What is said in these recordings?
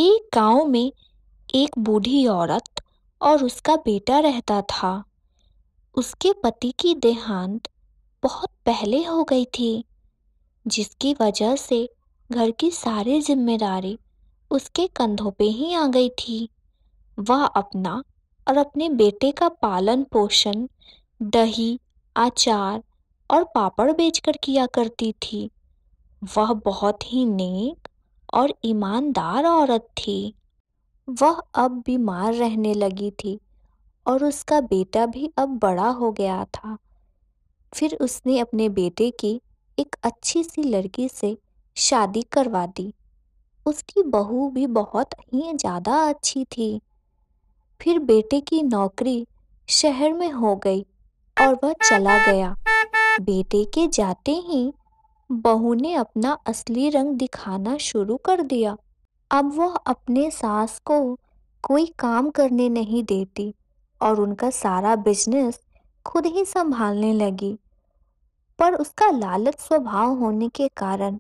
एक गांव में एक बूढ़ी औरत और उसका बेटा रहता था। उसके पति की देहांत बहुत पहले हो गई थी, जिसकी वजह से घर की सारी जिम्मेदारी उसके कंधों पे ही आ गई थी। वह अपना और अपने बेटे का पालन पोषण दही, अचार और पापड़ बेचकर किया करती थी। वह बहुत ही नेक और ईमानदार औरत थी। वह अब बीमार रहने लगी थी और उसका बेटा भी अब बड़ा हो गया था। फिर उसने अपने बेटे की एक अच्छी सी लड़की से शादी करवा दी। उसकी बहू भी बहुत ही ज़्यादा अच्छी थी। फिर बेटे की नौकरी शहर में हो गई और वह चला गया। बेटे के जाते ही बहू ने अपना असली रंग दिखाना शुरू कर दिया। अब वह अपने सास को कोई काम करने नहीं देती और उनका सारा बिजनेस खुद ही संभालने लगी। पर उसका लालच स्वभाव होने के कारण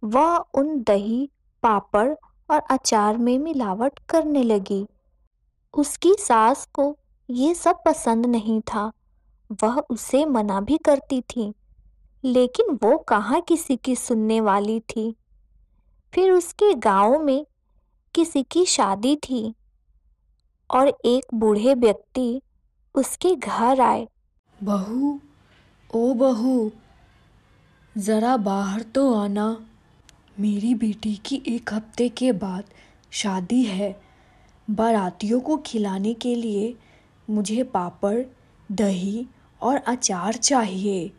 वह उन दही, पापड़ और अचार में मिलावट करने लगी। उसकी सास को ये सब पसंद नहीं था। वह उसे मना भी करती थी, लेकिन वो कहाँ किसी की सुनने वाली थी। फिर उसके गांव में किसी की शादी थी और एक बूढ़े व्यक्ति उसके घर आए। बहू, ओ बहू, ज़रा बाहर तो आना। मेरी बेटी की 1 हफ्ते के बाद शादी है। बारातियों को खिलाने के लिए मुझे पापड़, दही और अचार चाहिए।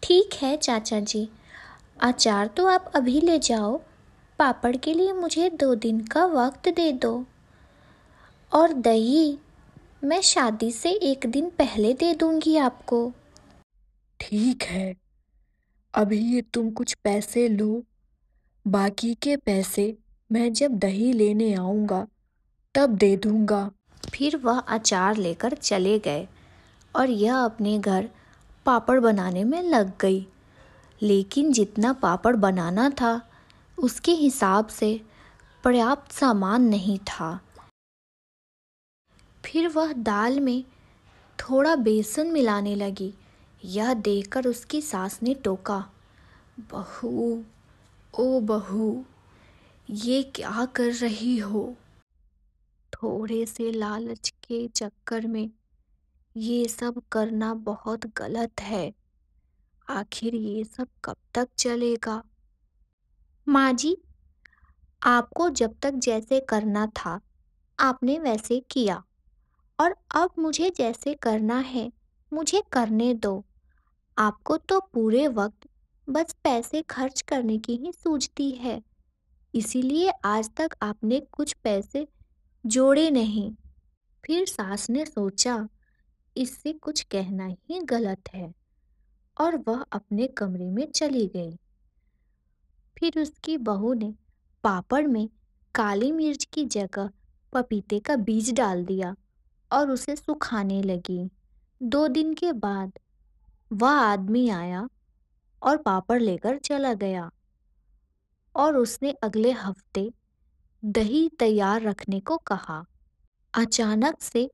ठीक है चाचा जी, अचार तो आप अभी ले जाओ। पापड़ के लिए मुझे 2 दिन का वक्त दे दो और दही मैं शादी से 1 दिन पहले दे दूंगी आपको। ठीक है, अभी ये तुम कुछ पैसे लो। बाकी के पैसे मैं जब दही लेने आऊँगा तब दे दूँगा। फिर वह अचार लेकर चले गए और यह अपने घर पापड़ बनाने में लग गई। लेकिन जितना पापड़ बनाना था उसके हिसाब से पर्याप्त सामान नहीं था। फिर वह दाल में थोड़ा बेसन मिलाने लगी। यह देखकर उसकी सास ने टोका, बहू, ओ बहू, ये क्या कर रही हो? थोड़े से लालच के चक्कर में ये सब करना बहुत गलत है। आखिर ये सब कब तक चलेगा? माँ जी, आपको जब तक जैसे करना था आपने वैसे किया और अब मुझे जैसे करना है मुझे करने दो। आपको तो पूरे वक्त बस पैसे खर्च करने की ही सूझती है, इसीलिए आज तक आपने कुछ पैसे जोड़े नहीं। फिर सास ने सोचा इससे कुछ कहना ही गलत है और वह अपने कमरे में चली गई। फिर उसकी बहू ने पापड़ में काली मिर्च की जगह पपीते का बीज डाल दिया और उसे सुखाने लगी। 2 दिन के बाद वह आदमी आया और पापड़ लेकर चला गया और उसने अगले हफ्ते दही तैयार रखने को कहा। अचानक से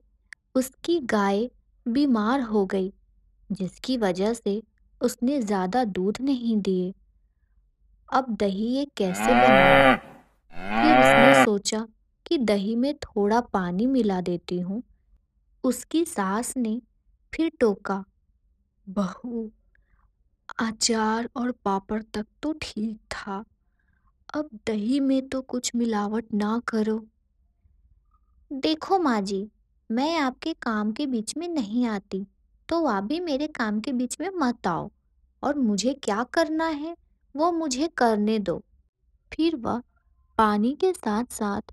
उसकी गाय बीमार हो गई, जिसकी वजह से उसने ज़्यादा दूध नहीं दिए। अब दही ये कैसे बनाए? फिर उसने सोचा कि दही में थोड़ा पानी मिला देती हूँ। उसकी सास ने फिर टोका, बहू, अचार और पापड़ तक तो ठीक था, अब दही में तो कुछ मिलावट ना करो। देखो माँ जी, मैं आपके काम के बीच में नहीं आती, तो आप भी मेरे काम के बीच में मत आओ और मुझे क्या करना है वो मुझे करने दो। फिर वह पानी के साथ साथ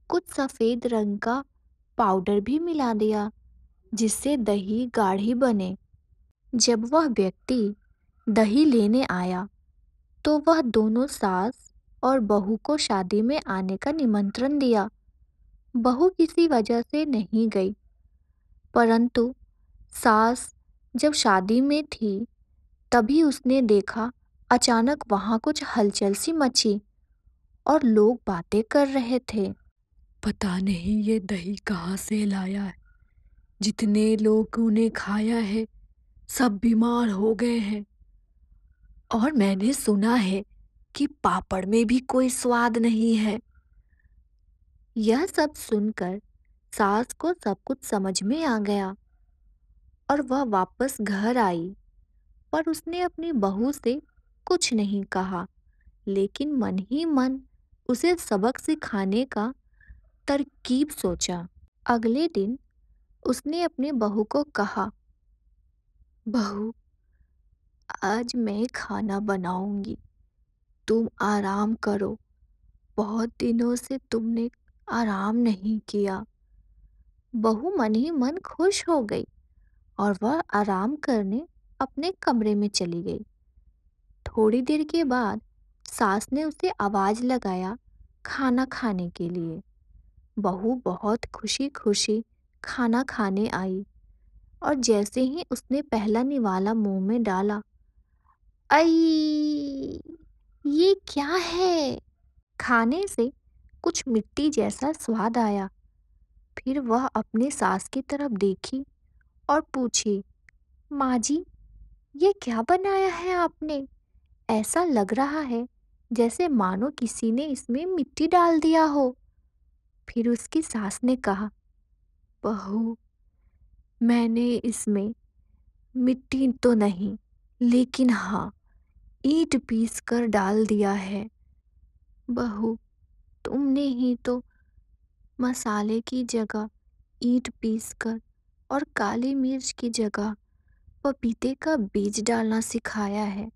कुछ सफ़ेद रंग का पाउडर भी मिला दिया, जिससे दही गाढ़ी बने। जब वह व्यक्ति दही लेने आया तो वह दोनों सास और बहू को शादी में आने का निमंत्रण दिया। बहू किसी वजह से नहीं गई, परंतु सास जब शादी में थी तभी उसने देखा अचानक वहाँ कुछ हलचल सी मची और लोग बातें कर रहे थे। पता नहीं ये दही कहाँ से लाया है। जितने लोगों ने खाया है सब बीमार हो गए हैं। और मैंने सुना है कि पापड़ में भी कोई स्वाद नहीं है। यह सब सुनकर सास को सब कुछ समझ में आ गया और वह वापस घर आई। पर उसने अपनी बहू से कुछ नहीं कहा, लेकिन मन ही मन उसे सबक सिखाने का तरकीब सोचा। अगले दिन उसने अपने बहू को कहा, बहू, आज मैं खाना बनाऊंगी, तुम आराम करो। बहुत दिनों से तुमने आराम नहीं किया। बहू मन ही मन खुश हो गई और वह आराम करने अपने कमरे में चली गई। थोड़ी देर के बाद सास ने उसे आवाज लगाया खाना खाने के लिए। बहू बहुत खुशी खुशी खाना खाने आई और जैसे ही उसने पहला निवाला मुंह में डाला, आई, ये क्या है? खाने से कुछ मिट्टी जैसा स्वाद आया। फिर वह अपने सास की तरफ देखी और पूछी, माँ जी, ये क्या बनाया है आपने? ऐसा लग रहा है जैसे मानो किसी ने इसमें मिट्टी डाल दिया हो। फिर उसकी सास ने कहा, बहू, मैंने इसमें मिट्टी तो नहीं, लेकिन हाँ, ईंट पीस कर डाल दिया है। बहू, तुमने ही तो मसाले की जगह ईंट पीसकर और काली मिर्च की जगह पपीते का बीज डालना सिखाया है।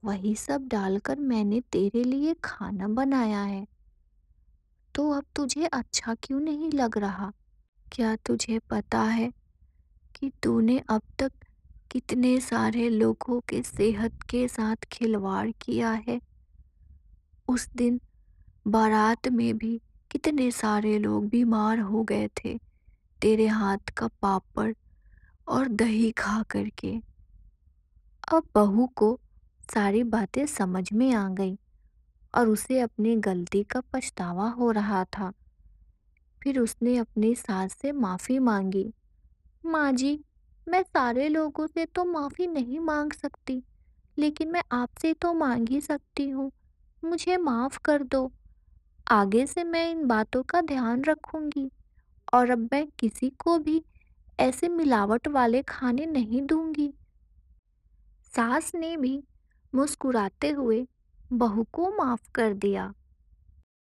वही सब डालकर मैंने तेरे लिए खाना बनाया है। तो अब तुझे अच्छा क्यों नहीं लग रहा? क्या तुझे पता है कि तूने अब तक कितने सारे लोगों के सेहत के साथ खिलवाड़ किया है? उस दिन बारात में भी कितने सारे लोग बीमार हो गए थे तेरे हाथ का पापड़ और दही खा करके। अब बहू को सारी बातें समझ में आ गई और उसे अपनी गलती का पछतावा हो रहा था। फिर उसने अपनी सास से माफ़ी मांगी। माँ जी, मैं सारे लोगों से तो माफ़ी नहीं मांग सकती, लेकिन मैं आपसे तो मांग ही सकती हूँ। मुझे माफ़ कर दो। आगे से मैं इन बातों का ध्यान रखूंगी और अब मैं किसी को भी ऐसे मिलावट वाले खाने नहीं दूंगी। सास ने भी मुस्कुराते हुए बहू को माफ़ कर दिया।